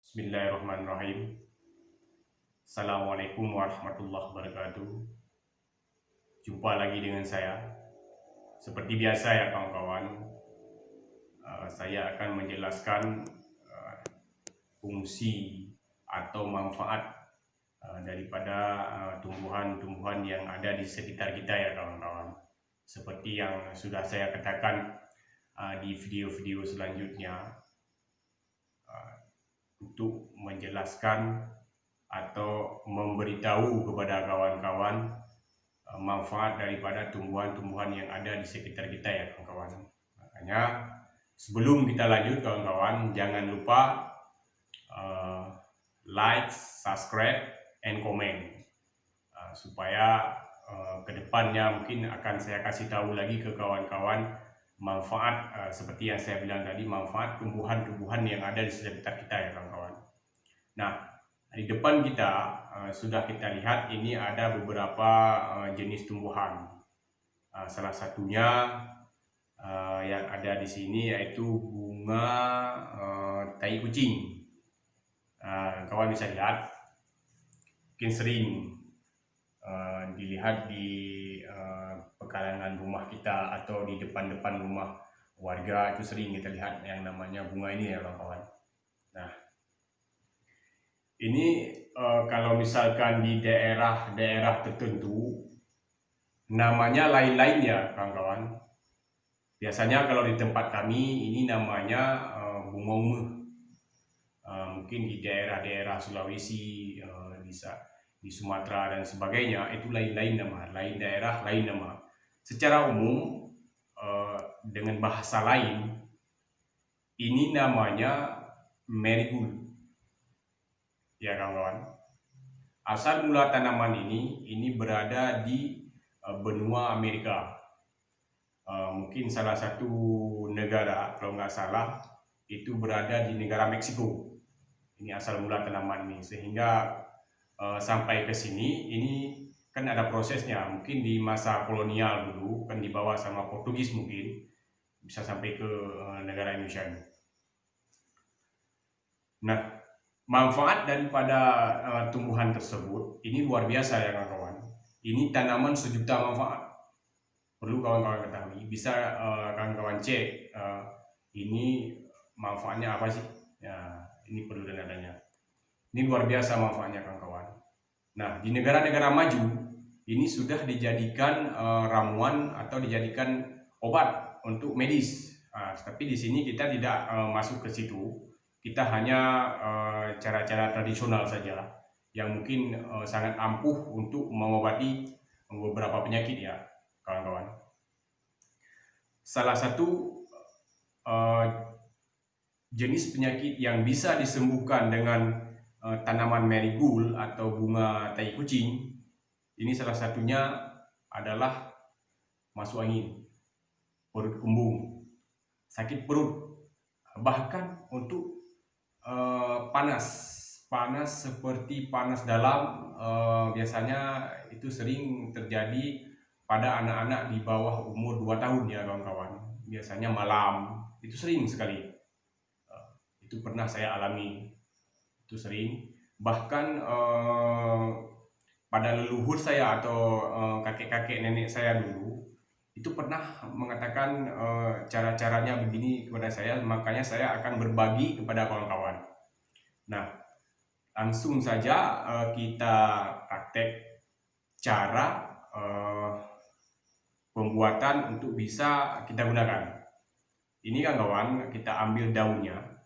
Bismillahirrahmanirrahim. Assalamualaikum warahmatullahi wabarakatuh. Jumpa lagi dengan saya. Seperti biasa ya kawan-kawan, saya akan menjelaskan fungsi atau manfaat daripada tumbuhan-tumbuhan yang ada di sekitar kita ya kawan-kawan. Seperti yang sudah saya katakan di video-video selanjutnya, untuk menjelaskan atau memberitahu kepada kawan-kawan manfaat daripada tumbuhan-tumbuhan yang ada di sekitar kita ya kawan-kawan. Makanya sebelum kita lanjut kawan-kawan, jangan lupa like, subscribe, and comment supaya kedepannya mungkin akan saya kasih tahu lagi ke kawan-kawan manfaat seperti yang saya bilang tadi, manfaat tumbuhan-tumbuhan yang ada di sekitar kita ya kawan-kawan. Nah, di depan kita sudah kita lihat ini ada beberapa jenis tumbuhan. Salah satunya yang ada di sini yaitu bunga tai kucing. Kawan bisa lihat, mungkin sering dilihat di pekarangan rumah kita atau di depan-depan rumah warga, itu sering kita lihat yang namanya bunga ini ya kawan-kawan. Nah, ini kalau misalkan di daerah-daerah tertentu namanya lain-lain ya kawan-kawan. Biasanya kalau di tempat kami ini namanya bunga ungu. Mungkin di daerah-daerah Sulawesi, di Sumatera dan sebagainya itu lain-lain nama, lain daerah lain nama. Secara umum dengan bahasa lain ini namanya marigold. Ya kawan-kawan, asal mula tanaman ini berada di benua Amerika. Mungkin salah satu negara, kalau nggak salah, itu berada di negara Meksiko. Ini asal mula tanaman ini, sehingga sampai ke sini, ini kan ada prosesnya. Mungkin di masa kolonial dulu, kan dibawa sama Portugis mungkin, bisa sampai ke negara Indonesia. Nah, manfaat daripada tumbuhan tersebut ini luar biasa ya kawan-kawan. Ini tanaman sejuta manfaat. Perlu kawan-kawan ketahui. Bisa kawan-kawan cek ini manfaatnya apa sih? Ya, ini perlu dan adanya. Ini luar biasa manfaatnya kawan-kawan. Nah, di negara-negara maju ini sudah dijadikan ramuan atau dijadikan obat untuk medis. Tapi di sini kita tidak masuk ke situ. Kita hanya cara-cara tradisional saja yang mungkin sangat ampuh untuk mengobati beberapa penyakit ya kawan-kawan. Salah satu jenis penyakit yang bisa disembuhkan dengan tanaman marigold atau bunga tai kucing, ini salah satunya adalah masuk angin, perut kembung, sakit perut, bahkan untuk panas seperti panas dalam. Biasanya itu sering terjadi pada anak-anak di bawah umur 2 tahun ya kawan-kawan. Biasanya malam, itu sering sekali. Itu pernah saya alami, itu sering. Bahkan pada leluhur saya atau kakek-kakek nenek saya dulu itu pernah mengatakan cara-caranya begini kepada saya, makanya saya akan berbagi kepada kawan-kawan. Nah, langsung saja kita praktek cara pembuatan untuk bisa kita gunakan. Ini kan kawan, kita ambil daunnya.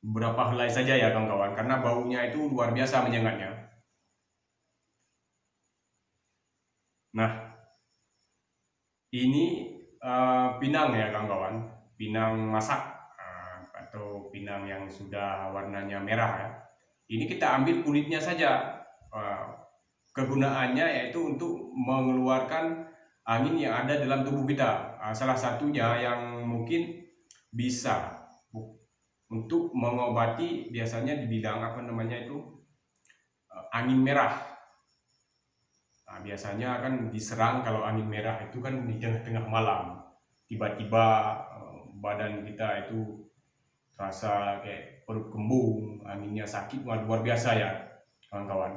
Beberapa helai saja ya kawan-kawan, karena baunya itu luar biasa menyengatnya. Nah, ini pinang ya kawan-kawan, pinang masak atau pinang yang sudah warnanya merah ya. Ini kita ambil kulitnya saja. Kegunaannya yaitu untuk mengeluarkan angin yang ada dalam tubuh kita. Salah satunya yang mungkin bisa untuk mengobati, biasanya dibilang apa namanya itu, angin merah. Nah, biasanya kan diserang kalau angin merah itu kan di tengah-tengah malam. tiba-tiba badan kita itu terasa kayak perut kembung, anginnya sakit, luar biasa ya kawan-kawan.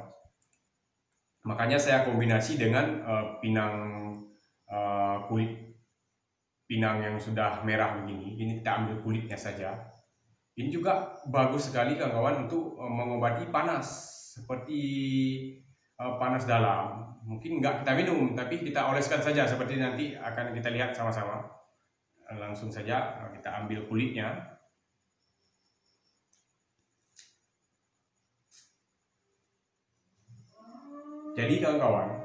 Makanya saya kombinasi dengan pinang kulit pinang yang sudah merah begini. Ini kita ambil kulitnya saja. Ini juga bagus sekali kawan-kawan untuk mengobati panas, seperti panas dalam. Mungkin nggak kita minum, tapi kita oleskan saja seperti nanti akan kita lihat sama-sama. Langsung saja kita ambil kulitnya. Jadi kawan-kawan,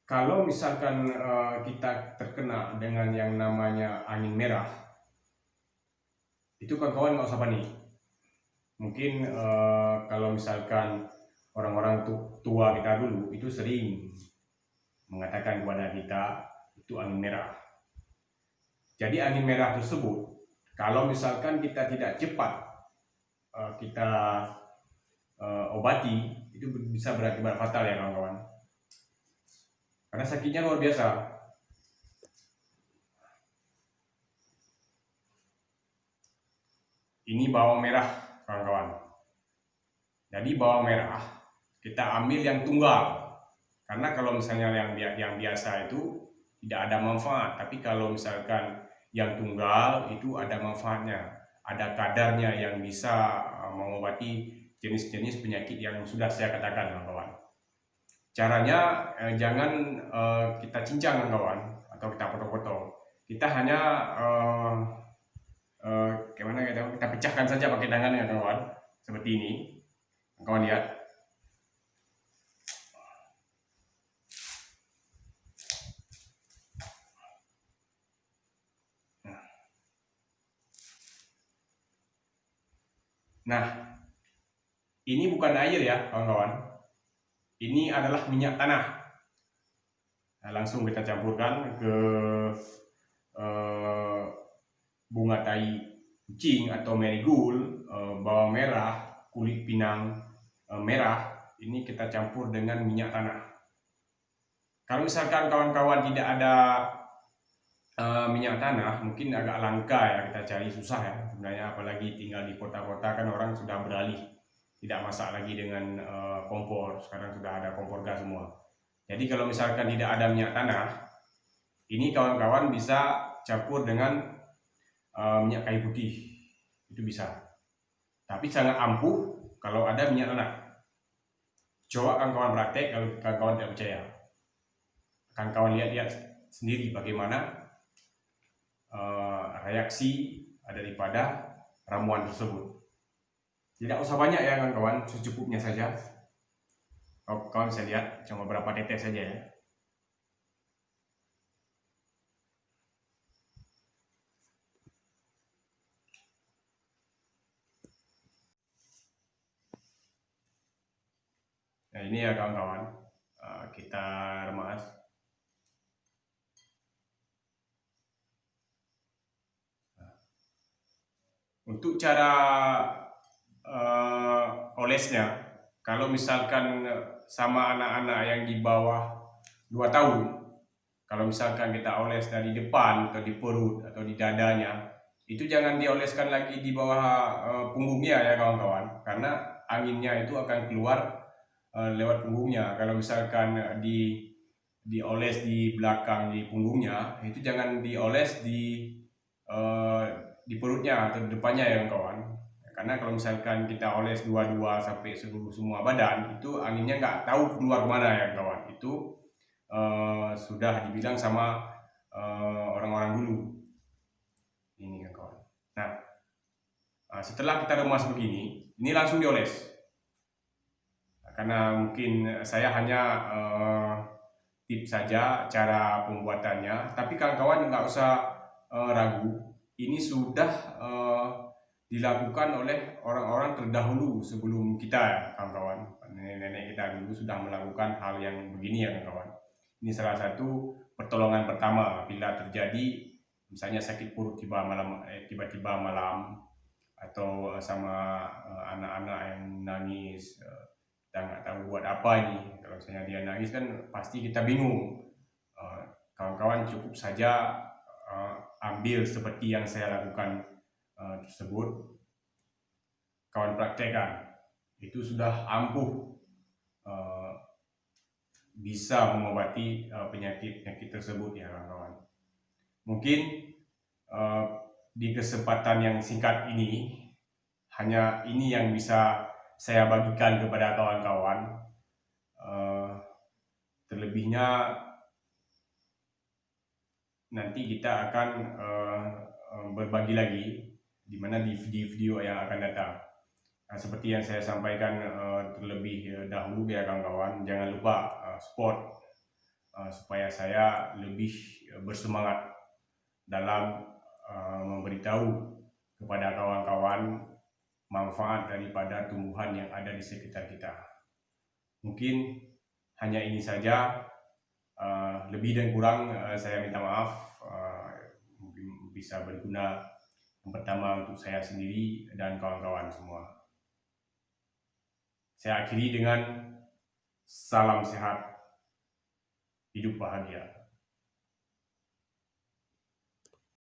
kalau misalkan kita terkena dengan yang namanya angin merah, itu kawan-kawan nggak usah panik. Mungkin kalau misalkan orang-orang tua kita dulu itu sering mengatakan kepada kita itu angin merah. Jadi angin merah tersebut, kalau misalkan kita tidak cepat kita obati, itu bisa berakibat fatal ya kawan-kawan. Karena sakitnya luar biasa. Ini bawang merah kawan-kawan. Jadi bawang merah kita ambil yang tunggal. Karena kalau misalnya yang biasa itu tidak ada manfaat, tapi kalau misalkan yang tunggal itu ada manfaatnya, ada kadarnya yang bisa mengobati jenis-jenis penyakit yang sudah saya katakan kawan-kawan. Caranya jangan kita cincang kawan atau kita potong-potong. Kita hanya kita pecahkan saja pakai tangan ya kawan, seperti ini. Kawan lihat. Nah, ini bukan air ya kawan-kawan. Ini adalah minyak tanah. Nah, langsung kita campurkan ke bunga tai kucing atau marigold, bawang merah, kulit pinang merah. Ini kita campur dengan minyak tanah. Kalau misalkan kawan-kawan tidak ada minyak tanah, mungkin agak langka ya, kita cari susah ya sebenarnya, apalagi tinggal di kota-kota kan orang sudah beralih tidak masak lagi dengan kompor, sekarang sudah ada kompor gas semua. Jadi kalau misalkan tidak ada minyak tanah, ini kawan-kawan bisa campur dengan minyak kayu putih, itu bisa. Tapi sangat ampuh kalau ada minyak tanah. Coba kawan-kawan praktek kalau kawan-kawan tidak percaya. Kawan-kawan lihat-lihat sendiri bagaimana reaksi daripada ramuan tersebut. Tidak usah banyak ya kawan-kawan, secukupnya saja. Kawan bisa lihat cuma beberapa tetes saja ya. Nah ini ya kawan-kawan, kita remas. Untuk cara olesnya, kalau misalkan sama anak-anak yang di bawah 2 tahun, kalau misalkan kita oles dari depan atau di perut atau di dadanya, itu jangan dioleskan lagi di bawah punggungnya ya kawan-kawan, karena anginnya itu akan keluar lewat punggungnya. Kalau misalkan dioles di belakang di punggungnya, itu jangan dioles di perutnya atau di depannya ya kawan. Karena kalau misalkan kita oles dua-dua sampai seluruh semua badan, itu anginnya nggak tahu keluar kemana ya kawan. Itu sudah dibilang sama orang-orang dulu. Ini ya kawan. Nah, setelah kita remas begini, ini langsung dioles. Karena mungkin saya hanya tips saja cara pembuatannya, tapi kawan-kawan nggak usah ragu. Ini sudah dilakukan oleh orang-orang terdahulu sebelum kita ya kawan-kawan. Nenek-nenek kita dulu sudah melakukan hal yang begini ya kawan-kawan. Ini salah satu pertolongan pertama bila terjadi misalnya sakit perut tiba-tiba malam, atau sama anak-anak yang nangis, kita nggak tahu buat apa ini. Kalau misalnya dia nangis kan pasti kita bingung, kawan-kawan cukup saja ambil seperti yang saya lakukan tersebut, kawan praktekkan, itu sudah ampuh bisa mengobati penyakit tersebut ya kawan-kawan. Mungkin di kesempatan yang singkat ini, hanya ini yang bisa saya bagikan kepada kawan-kawan. Terlebihnya nanti kita akan berbagi lagi di mana di video yang akan datang. Seperti yang saya sampaikan terlebih dahulu ya kawan-kawan, jangan lupa support supaya saya lebih bersemangat dalam memberitahu kepada kawan-kawan manfaat daripada tumbuhan yang ada di sekitar kita. Mungkin hanya ini saja, lebih dan kurang saya minta maaf. Mungkin bisa berguna yang pertama untuk saya sendiri dan kawan-kawan semua. Saya akhiri dengan salam sehat, hidup bahagia.